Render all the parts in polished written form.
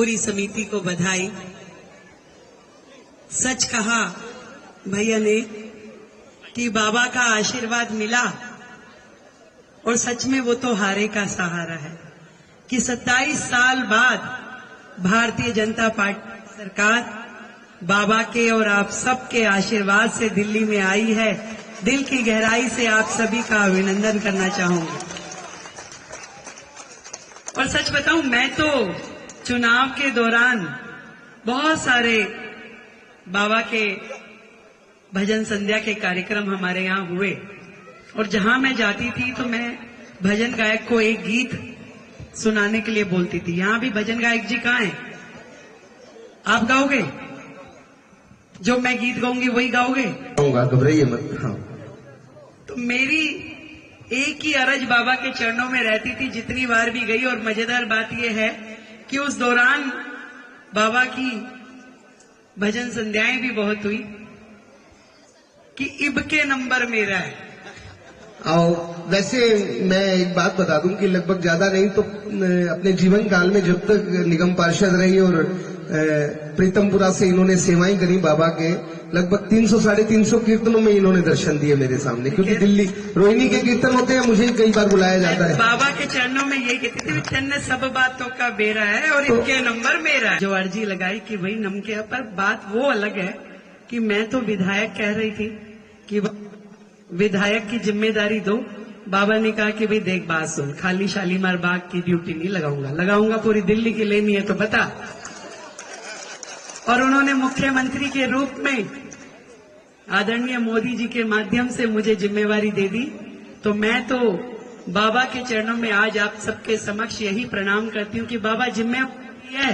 पूरी समिति को बधाई। सच कहा भैया ने कि बाबा का आशीर्वाद मिला और सच में वो तो हारे का सहारा है कि 27 साल बाद भारतीय जनता पार्टी सरकार बाबा के और आप सबके आशीर्वाद से दिल्ली में आई है। दिल की गहराई से आप सभी का अभिनंदन करना चाहूंगी। और सच बताऊं, मैं तो चुनाव के दौरान बहुत सारे बाबा के भजन संध्या के कार्यक्रम हमारे यहाँ हुए और जहां मैं जाती थी तो मैं भजन गायक को एक गीत सुनाने के लिए बोलती थी। यहां भी भजन गायक जी कहाँ हैं? आप गाओगे? जो मैं गीत गाऊंगी वही गाओगे? घबराइए मत। हाँ। तो मेरी एक ही अरज बाबा के चरणों में रहती थी जितनी बार भी गई। और मजेदार बात यह है कि उस दौरान बाबा की भजन संध्याएं भी बहुत हुई कि इब के नंबर मेरा है। वैसे मैं एक बात बता दूं कि लगभग ज्यादा नहीं तो अपने जीवन काल में जब तक निगम पार्षद रही और प्रीतमपुरा से इन्होंने सेवाएं करी बाबा के, लगभग 300-350 कीर्तनों में इन्होंने दर्शन दिए मेरे सामने। क्योंकि दिल्ली रोहिणी के कीर्तन होते हैं, मुझे कई बार बुलाया जाता है। बाबा के चरणों में यही कहते थे, चन्न सब बातों का बेरा है और तो, इनके नंबर मेरा है। जो अर्जी लगाई कि भाई नम के, पर बात वो अलग है कि मैं तो विधायक कह रही थी कि विधायक की जिम्मेदारी दो। बाबा ने कहा कि भाई देख बात सुन, खाली शालीमार बाग की ड्यूटी नहीं लगाऊंगा पूरी दिल्ली की लेनी है तो बता। और उन्होंने मुख्यमंत्री के रूप में आदरणीय मोदी जी के माध्यम से मुझे जिम्मेवारी दे दी। तो मैं तो बाबा के चरणों में आज आप सबके समक्ष यही प्रणाम करती हूँ कि बाबा जिम्मेवारी है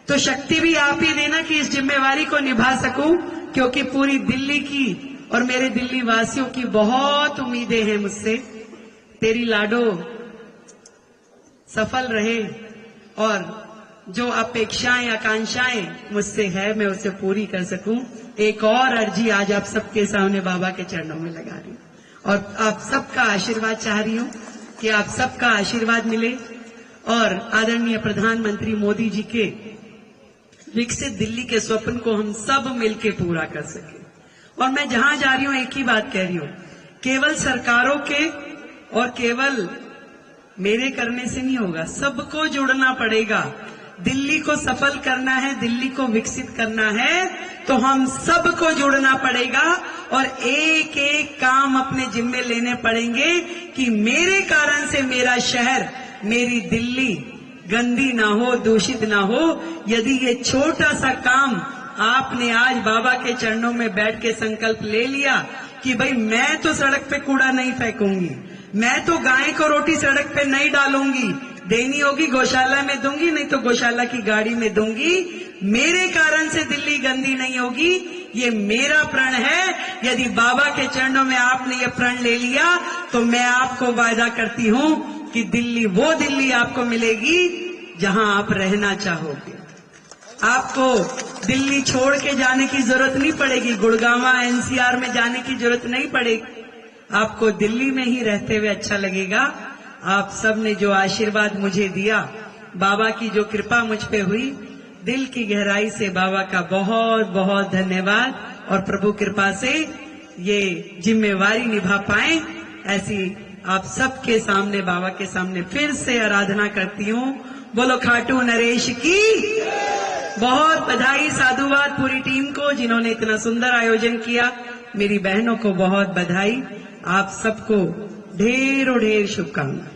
तो शक्ति भी आप ही देना कि इस जिम्मेवारी को निभा सकूं। क्योंकि पूरी दिल्ली की और मेरे दिल्ली वासियों की बहुत उम्मीदें हैं मुझसे। तेरी लाडो सफल रहे और जो अपेक्षाएं आकांक्षाएं मुझसे है मैं उसे पूरी कर सकूं। एक और अर्जी आज आप सबके सामने बाबा के चरणों में लगा रही हूं और आप सबका आशीर्वाद चाह रही हूं कि आप सबका आशीर्वाद मिले और आदरणीय प्रधानमंत्री मोदी जी के विकसित दिल्ली के स्वप्न को हम सब मिलकर पूरा कर सके। और मैं जहां जा रही हूं एक ही बात कह रही हूं, केवल सरकारों के और केवल मेरे करने से नहीं होगा, सबको जुड़ना पड़ेगा। दिल्ली को सफल करना है, दिल्ली को विकसित करना है तो हम सबको जुड़ना पड़ेगा और एक एक काम अपने जिम्मे लेने पड़ेंगे कि मेरे कारण से मेरा शहर, मेरी दिल्ली गंदी ना हो, दूषित ना हो। यदि ये छोटा सा काम आपने आज बाबा के चरणों में बैठ के संकल्प ले लिया कि भाई मैं तो सड़क पे कूड़ा नहीं फेंकूंगी, मैं तो गाय को रोटी सड़क पे नहीं डालूंगी, देनी होगी गौशाला में दूंगी, नहीं तो गौशाला की गाड़ी में दूंगी, मेरे कारण से दिल्ली गंदी नहीं होगी, ये मेरा प्रण है। यदि बाबा के चरणों में आपने ये प्रण ले लिया तो मैं आपको वायदा करती हूं कि दिल्ली वो दिल्ली आपको मिलेगी जहां आप रहना चाहोगे। आपको दिल्ली छोड़ के जाने की जरूरत नहीं पड़ेगी, गुड़गांव एनसीआर में जाने की जरूरत नहीं पड़ेगी। आपको दिल्ली में ही रहते हुए अच्छा लगेगा। आप सब ने जो आशीर्वाद मुझे दिया, बाबा की जो कृपा मुझ पे हुई, दिल की गहराई से बाबा का बहुत बहुत धन्यवाद। और प्रभु कृपा से ये जिम्मेवारी निभा पाए ऐसी आप सबके सामने, बाबा के सामने फिर से आराधना करती हूँ। बोलो खाटू नरेश की। बहुत बधाई, साधुवाद पूरी टीम को जिन्होंने इतना सुंदर आयोजन किया। मेरी बहनों को बहुत बधाई। आप सबको ढेरों ढेर शुभकामनाएं।